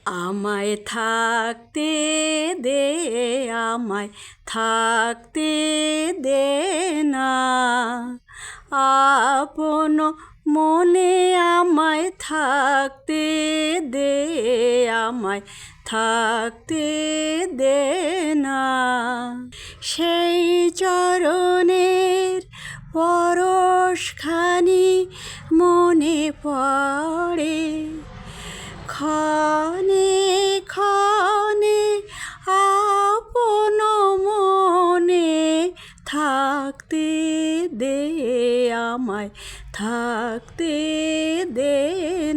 আমায় থাকতে দে, আমায় থাকতে দে না, আপন মনে আমায় থাকতে দে, আমায় থাকতে দে না। সেই চরণের পরশখানি মনে পড়ে, ক্ষণে ক্ষণে আপন মনে থাকতে দে, আমায় থাকতে দে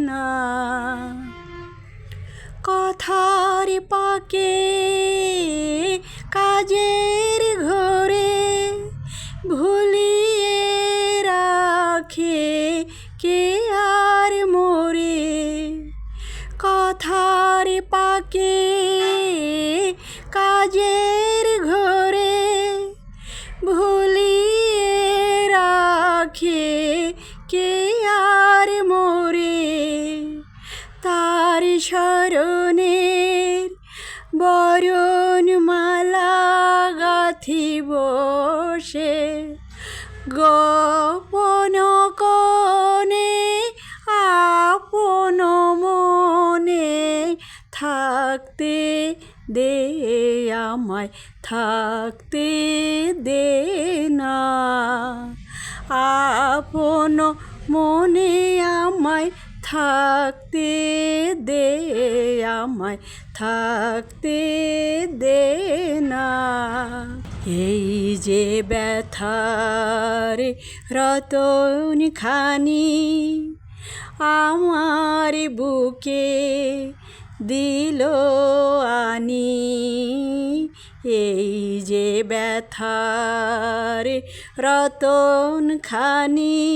না। কথার পাকে কাজের ঘরে ভুলিয়ে রাখে কে আর মোরে, কথার পাকে কাজের ঘরে ভুলিয়ে রাখে কে আর মোরে। তার স্মরণের বরণমালা গাঁথি বসে, গোপন কোণে আপন মনে থাকতে দে, আমায় থাকতে দে না, আপন মনে আমায় থাকতে দে, আমায় থাকতে দে না। এই যে ব্যথার রতনখানি আমার বুকে দিল আনি, এই যে ব্যথার রতনখানি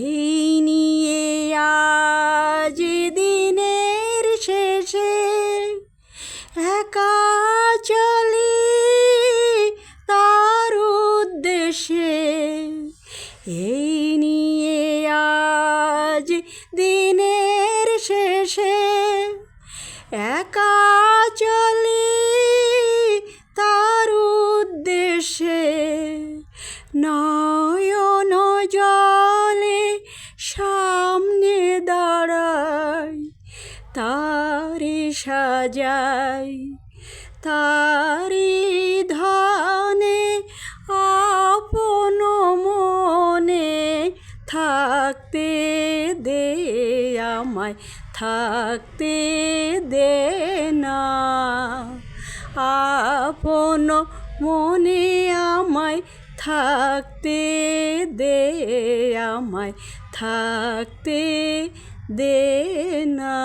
এই নিয়ে আজ দিনের শেষে একা চলি তার উদ্দেশ্যে, এই নিয়ে আজ দিনের শেষে একা চলি তার উদ্দেশ্যে। নয়ন জলে সামনে দাঁড়াই, তারি সাজাই, তারি ধানে আপন মনে থাকতে দে, আমায় থাকতে দে না, আপন মনে আমায় থাকতে দে, আমায় থাকতে দে না।